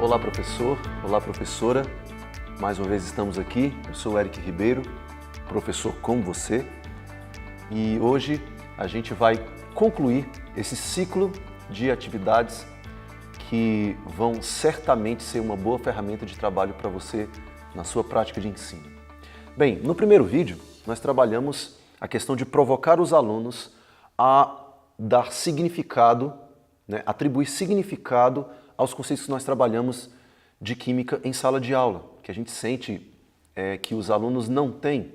Olá, professor. Olá, professora. Mais uma vez estamos aqui. Eu sou o Eric Ribeiro, professor como você. E hoje a gente vai concluir esse ciclo de atividades que vão certamente ser uma boa ferramenta de trabalho para você na sua prática de ensino. Bem, no primeiro vídeo nós trabalhamos a questão de provocar os alunos a dar significado, atribuir significado aos conceitos que nós trabalhamos de química em sala de aula, que a gente sente que os alunos não têm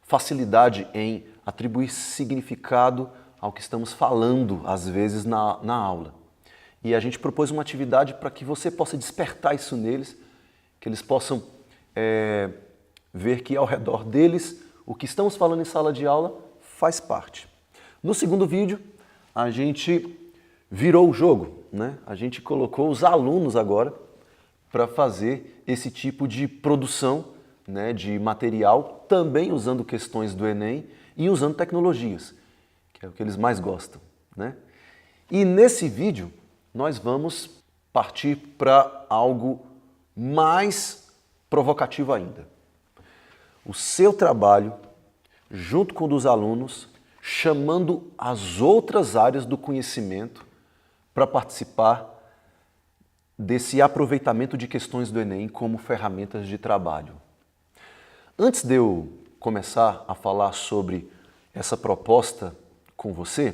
facilidade em atribuir significado ao que estamos falando, às vezes, na aula. E a gente propôs uma atividade para que você possa despertar isso neles, que eles possam ver que ao redor deles, o que estamos falando em sala de aula faz parte. No segundo vídeo, a gente virou o jogo, A gente colocou os alunos agora para fazer esse tipo de produção, de material, também usando questões do Enem e usando tecnologias, que é o que eles mais gostam, E nesse vídeo, nós vamos partir para algo mais provocativo ainda. O seu trabalho, junto com o dos alunos, chamando as outras áreas do conhecimento para participar desse aproveitamento de questões do Enem como ferramentas de trabalho. Antes de eu começar a falar sobre essa proposta com você,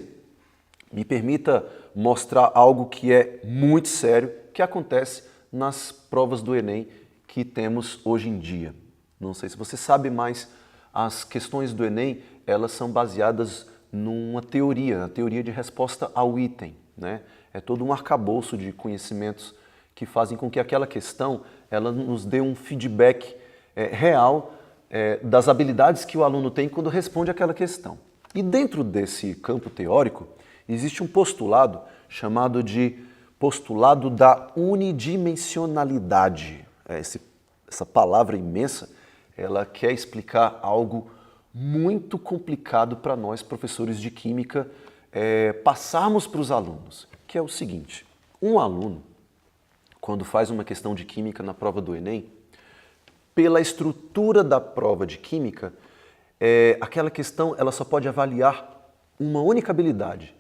me permita mostrar algo que é muito sério, que acontece nas provas do Enem que temos hoje em dia. Não sei se você sabe, mas as questões do Enem, elas são baseadas numa teoria, a teoria de resposta ao item, É todo um arcabouço de conhecimentos que fazem com que aquela questão ela nos dê um feedback real das habilidades que o aluno tem quando responde aquela questão. E dentro desse campo teórico, existe um postulado chamado de postulado da unidimensionalidade. Essa palavra imensa, ela quer explicar algo muito complicado para nós, professores de química, passarmos para os alunos, que é o seguinte: um aluno, quando faz uma questão de química na prova do Enem, pela estrutura da prova de química, aquela questão ela só pode avaliar uma única habilidade,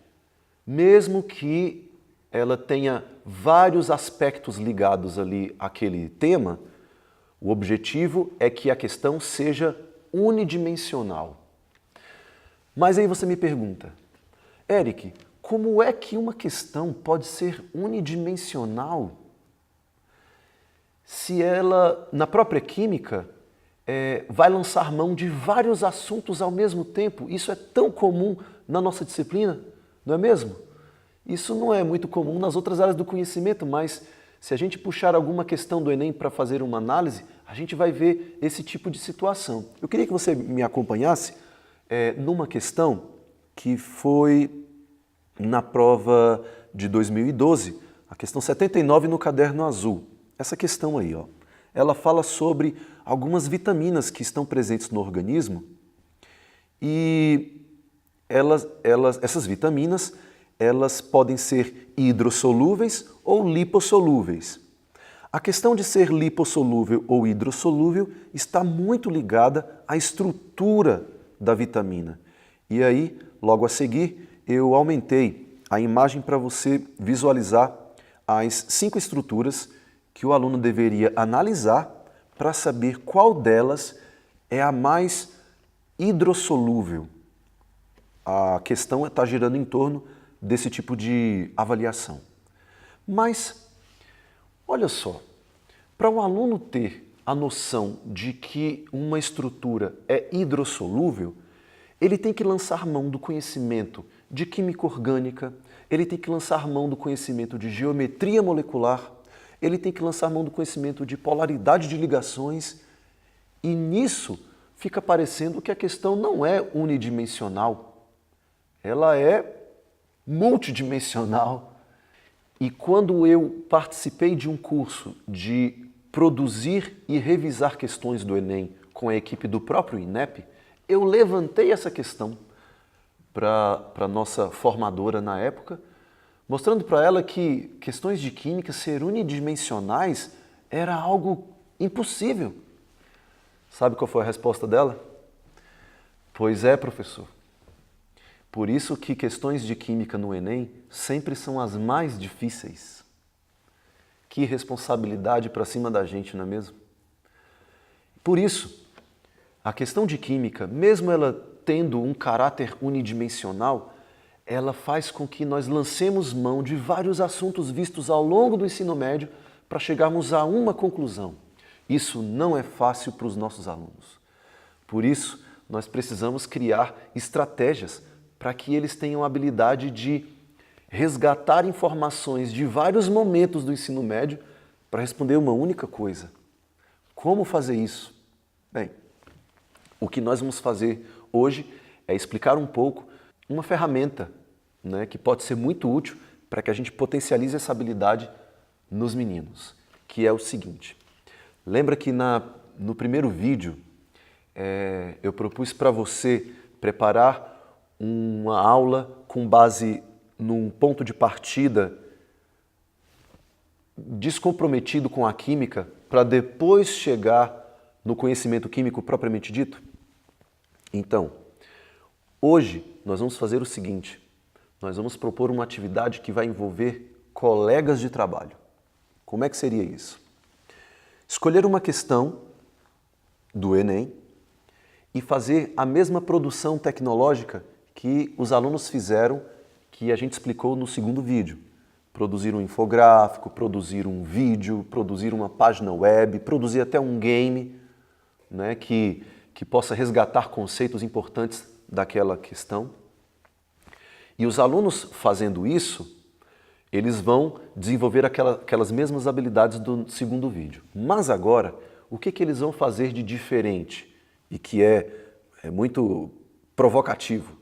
mesmo que ela tenha vários aspectos ligados ali àquele tema. O objetivo é que a questão seja unidimensional. Mas aí você me pergunta, Eric, como é que uma questão pode ser unidimensional se ela, na própria química, vai lançar mão de vários assuntos ao mesmo tempo? Isso é tão comum na nossa disciplina, não é mesmo? Isso não é muito comum nas outras áreas do conhecimento, mas se a gente puxar alguma questão do Enem para fazer uma análise, a gente vai ver esse tipo de situação. Eu queria que você me acompanhasse numa questão que foi na prova de 2012, a questão 79 no caderno azul. Essa questão aí, ela fala sobre algumas vitaminas que estão presentes no organismo e essas vitaminas elas podem ser hidrossolúveis ou lipossolúveis. A questão de ser lipossolúvel ou hidrossolúvel está muito ligada à estrutura da vitamina. E aí, logo a seguir, eu aumentei a imagem para você visualizar as 5 estruturas que o aluno deveria analisar para saber qual delas é a mais hidrossolúvel. A questão está girando em torno desse tipo de avaliação. Mas, olha só, para o aluno ter a noção de que uma estrutura é hidrossolúvel, ele tem que lançar mão do conhecimento de química orgânica, ele tem que lançar mão do conhecimento de geometria molecular, ele tem que lançar mão do conhecimento de polaridade de ligações, e nisso fica parecendo que a questão não é unidimensional, ela é multidimensional. E quando eu participei de um curso de produzir e revisar questões do Enem com a equipe do próprio INEP, eu levantei essa questão para a nossa formadora na época, mostrando para ela que questões de química ser unidimensionais era algo impossível. Sabe qual foi a resposta dela? Pois é, professor. Por isso que questões de química no Enem sempre são as mais difíceis. Que responsabilidade para cima da gente, não é mesmo? Por isso, a questão de química, mesmo ela tendo um caráter unidimensional, ela faz com que nós lancemos mão de vários assuntos vistos ao longo do ensino médio para chegarmos a uma conclusão. Isso não é fácil para os nossos alunos. Por isso, nós precisamos criar estratégias para que eles tenham a habilidade de resgatar informações de vários momentos do ensino médio para responder uma única coisa. Como fazer isso? Bem, o que nós vamos fazer hoje é explicar um pouco uma ferramenta, né, que pode ser muito útil para que a gente potencialize essa habilidade nos meninos, que é o seguinte. Lembra que no primeiro vídeo eu propus para você preparar uma aula com base num ponto de partida descomprometido com a química para depois chegar no conhecimento químico propriamente dito? Então, hoje nós vamos fazer o seguinte, nós vamos propor uma atividade que vai envolver colegas de trabalho. Como é que seria isso? Escolher uma questão do Enem e fazer a mesma produção tecnológica que os alunos fizeram, que a gente explicou no segundo vídeo. Produzir um infográfico, produzir um vídeo, produzir uma página web, produzir até um game, né, que possa resgatar conceitos importantes daquela questão. E os alunos fazendo isso, eles vão desenvolver aquelas mesmas habilidades do segundo vídeo. Mas agora, o que eles vão fazer de diferente e que é muito provocativo?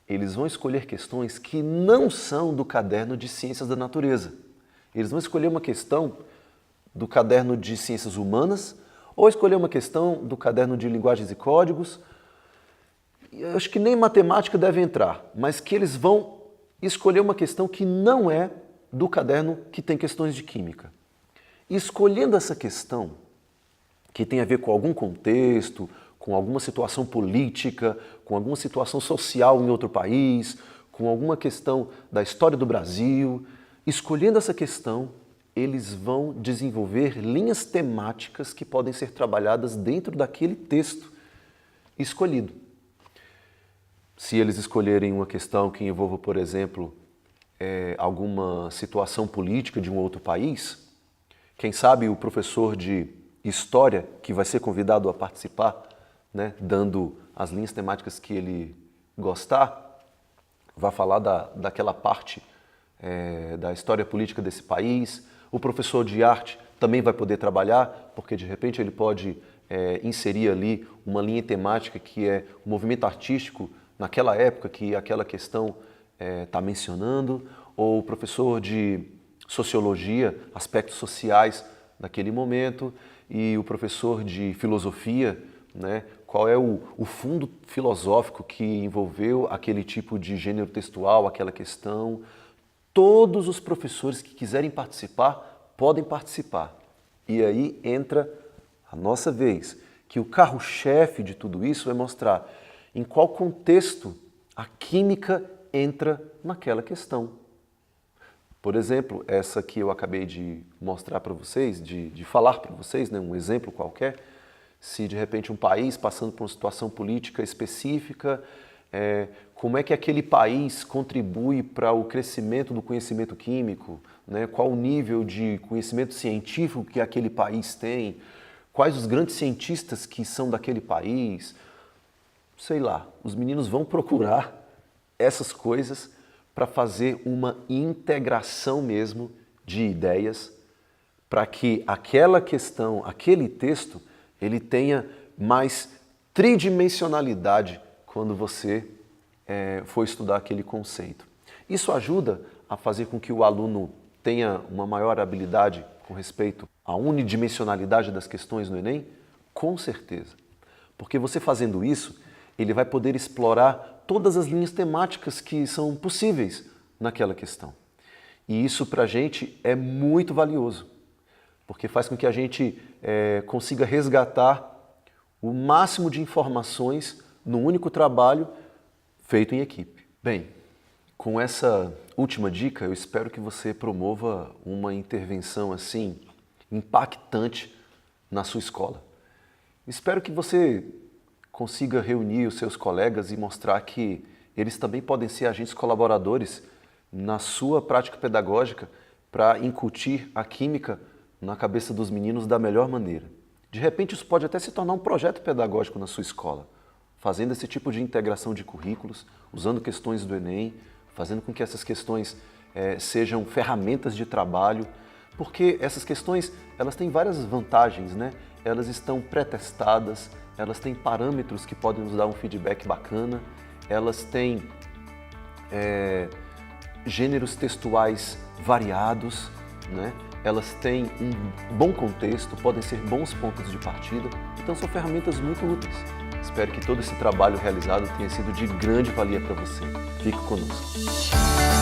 Eles vão escolher questões que não são do caderno de Ciências da Natureza. Eles vão escolher uma questão do caderno de Ciências Humanas ou escolher uma questão do caderno de Linguagens e Códigos. Eu acho que nem matemática deve entrar, mas que eles vão escolher uma questão que não é do caderno que tem questões de química. E escolhendo essa questão, que tem a ver com algum contexto, com alguma situação política, com alguma situação social em outro país, com alguma questão da história do Brasil, escolhendo essa questão, eles vão desenvolver linhas temáticas que podem ser trabalhadas dentro daquele texto escolhido. Se eles escolherem uma questão que envolva, por exemplo, alguma situação política de um outro país, quem sabe o professor de História, que vai ser convidado a participar, né, dando as linhas temáticas que ele gostar, vai falar daquela parte da história política desse país. O professor de arte também vai poder trabalhar, porque de repente ele pode inserir ali uma linha temática que é o movimento artístico naquela época que aquela questão está mencionando, ou o professor de sociologia, aspectos sociais daquele momento, e o professor de filosofia, né, qual é o fundo filosófico que envolveu aquele tipo de gênero textual, aquela questão. Todos os professores que quiserem participar, podem participar. E aí entra a nossa vez, que o carro-chefe de tudo isso é mostrar em qual contexto a química entra naquela questão. Por exemplo, essa que eu acabei de mostrar para vocês, de falar para vocês, né, um exemplo qualquer, se de repente um país passando por uma situação política específica, como é que aquele país contribui para o crescimento do conhecimento químico, né? Qual o nível de conhecimento científico que aquele país tem, quais os grandes cientistas que são daquele país, sei lá, os meninos vão procurar essas coisas para fazer uma integração mesmo de ideias para que aquela questão, aquele texto, ele tenha mais tridimensionalidade quando você for estudar aquele conceito. Isso ajuda a fazer com que o aluno tenha uma maior habilidade com respeito à unidimensionalidade das questões no Enem? Com certeza. Porque você fazendo isso, ele vai poder explorar todas as linhas temáticas que são possíveis naquela questão. E isso para a gente é muito valioso, porque faz com que a gente consiga resgatar o máximo de informações num único trabalho feito em equipe. Bem, com essa última dica, eu espero que você promova uma intervenção assim impactante na sua escola. Espero que você consiga reunir os seus colegas e mostrar que eles também podem ser agentes colaboradores na sua prática pedagógica para incutir a química na cabeça dos meninos da melhor maneira. De repente, isso pode até se tornar um projeto pedagógico na sua escola, fazendo esse tipo de integração de currículos, usando questões do Enem, fazendo com que essas questões sejam ferramentas de trabalho, porque essas questões elas têm várias vantagens, né? Elas estão pré-testadas, elas têm parâmetros que podem nos dar um feedback bacana, elas têm gêneros textuais variados, né? Elas têm um bom contexto, podem ser bons pontos de partida, então são ferramentas muito úteis. Espero que todo esse trabalho realizado tenha sido de grande valia para você. Fique conosco.